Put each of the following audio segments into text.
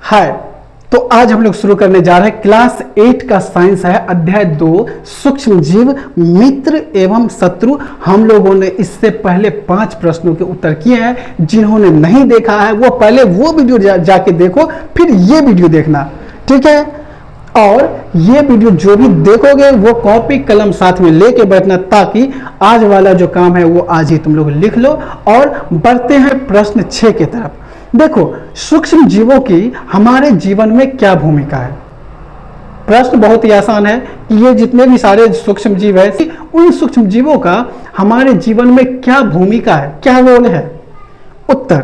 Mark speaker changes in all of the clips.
Speaker 1: हाय। तो आज हम लोग शुरू करने जा रहे हैं क्लास 8 का साइंस है, अध्याय 2 सूक्ष्म जीव, मित्र एवं शत्रु। हम लोगों ने इससे पहले 5 प्रश्नों के उत्तर किए हैं। जिन्होंने नहीं देखा है वो पहले वो वीडियो जाके देखो, फिर ये वीडियो देखना, ठीक है। और ये वीडियो जो भी देखोगे वो कॉपी कलम साथ में लेके बैठना, ताकि आज वाला जो काम है वो आज ही तुम लोग लिख लो। और बढ़ते हैं प्रश्न 6 की तरफ। देखो, सूक्ष्म जीवों की हमारे जीवन में क्या भूमिका है। प्रश्न बहुत ही आसान है कि ये जितने भी सारे सूक्ष्म जीव है, उन सूक्ष्म जीवों का हमारे जीवन में क्या भूमिका है, क्या रोल है। उत्तर,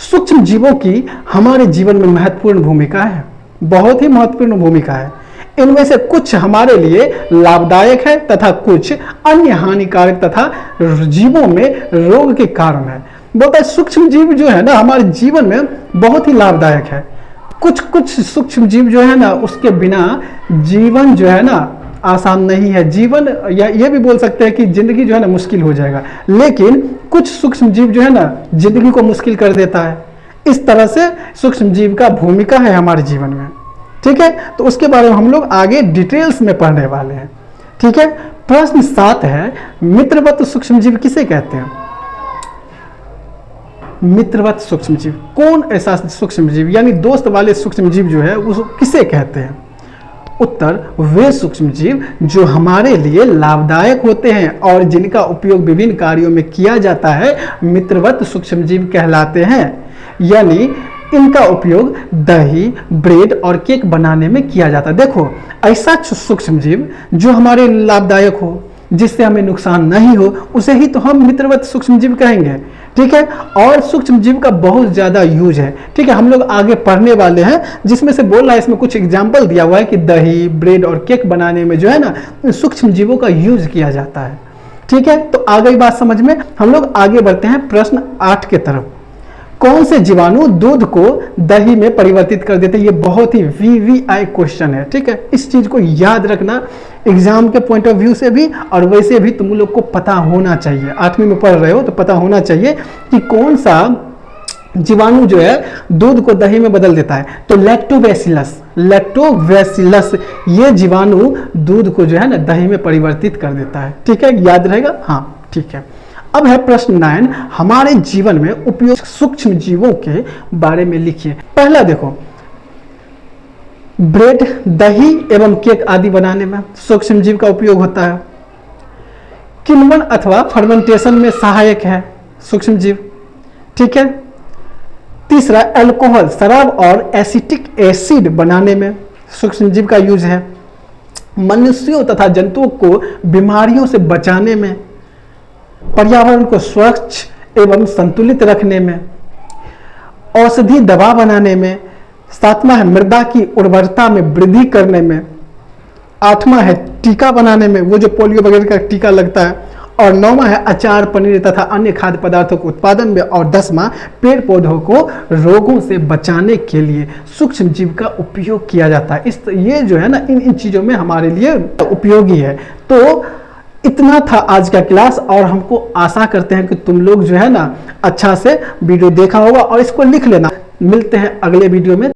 Speaker 1: सूक्ष्म जीवों की हमारे जीवन में महत्वपूर्ण भूमिका है, बहुत ही महत्वपूर्ण भूमिका है। इनमें से कुछ हमारे लिए लाभदायक है तथा कुछ अन्य हानिकारक तथा जीवों में रोग के कारण है। बोलता है सूक्ष्म जीव जो है ना हमारे जीवन में बहुत ही लाभदायक है। कुछ सूक्ष्म जीव जो है ना उसके बिना जीवन जो है ना आसान नहीं है। जीवन या ये भी बोल सकते हैं कि जिंदगी जो है ना मुश्किल हो जाएगा, लेकिन कुछ सूक्ष्म जीव जो है ना जिंदगी को मुश्किल कर देता है। इस तरह से सूक्ष्म जीव का भूमिका है हमारे जीवन में, ठीक है। तो उसके बारे में हम लोग आगे डिटेल्स में पढ़ने वाले हैं, ठीक है। प्रश्न 7 है, मित्रवत सूक्ष्म जीव किसे कहते हैं। मित्रवत सूक्ष्म जीव, कौन ऐसा सूक्ष्म जीव यानी दोस्त वाले सूक्ष्म जीव जो है उसको किसे कहते हैं। उत्तर, वे सूक्ष्म जीव जो हमारे लिए लाभदायक होते हैं और जिनका उपयोग विभिन्न कार्यों में किया जाता है, मित्रवत सूक्ष्म जीव कहलाते हैं। यानी इनका उपयोग दही, ब्रेड और केक बनाने में किया जाता है। देखो, ऐसा सूक्ष्म जीव जो हमारे लाभदायक हो, जिससे हमें नुकसान नहीं हो, उसे ही तो हम मित्रवत सूक्ष्म जीव कहेंगे, ठीक है। और सूक्ष्म जीव का बहुत ज्यादा यूज है, ठीक है। हम लोग आगे पढ़ने वाले हैं, जिसमें से बोल रहा है, इसमें कुछ एग्जाम्पल दिया हुआ है कि दही, ब्रेड और केक बनाने में जो है ना सूक्ष्म जीवों का यूज किया जाता है, ठीक है। तो आ गई बात समझ में। हम लोग आगे बढ़ते हैं प्रश्न 8 के तरफ। कौन से जीवाणु दूध को दही में परिवर्तित कर देते हैं। ये बहुत ही VVI क्वेश्चन है, ठीक है। इस चीज को याद रखना एग्जाम के पॉइंट ऑफ व्यू से भी, और वैसे भी तुम लोग को पता होना चाहिए। 8वीं में पढ़ रहे हो तो पता होना चाहिए कि कौन सा जीवाणु जो है दूध को दही में बदल देता है। तो लैक्टोबैसिलस ये जीवाणु दूध को जो है ना दही में परिवर्तित कर देता है, ठीक है। याद रहेगा, हाँ, ठीक है। अब है प्रश्न 9, हमारे जीवन में उपयोग सूक्ष्म जीवों के बारे में लिखिए। पहला देखो, ब्रेड, दही एवं केक आदि बनाने में सूक्ष्म जीव का उपयोग होता है। किण्वन अथवा फर्मेंटेशन में सहायक है सूक्ष्म जीव, ठीक है। तीसरा, अल्कोहल, शराब और एसिटिक एसिड बनाने में सूक्ष्म जीव का यूज है। मनुष्यों तथा जंतुओं को बीमारियों से बचाने में, पर्यावरण को स्वच्छ एवं संतुलित रखने में, औषधि दवा बनाने में। 7वां है मृदा की उर्वरता में वृद्धि करने में। 8वां है टीका बनाने में, वो जो पोलियो वगैरह का टीका लगता है। और 9वां है अचार, पनीर तथा अन्य खाद्य पदार्थों के उत्पादन में। और 10वां, पेड़ पौधों को रोगों से बचाने के लिए सूक्ष्म जीव का उपयोग किया जाता है। ये जो है ना इन चीजों में हमारे लिए उपयोगी है। तो इतना था आज का क्लास, और हमको आशा करते हैं कि तुम लोग जो है ना अच्छा से वीडियो देखा होगा और इसको लिख लेना। मिलते हैं अगले वीडियो में।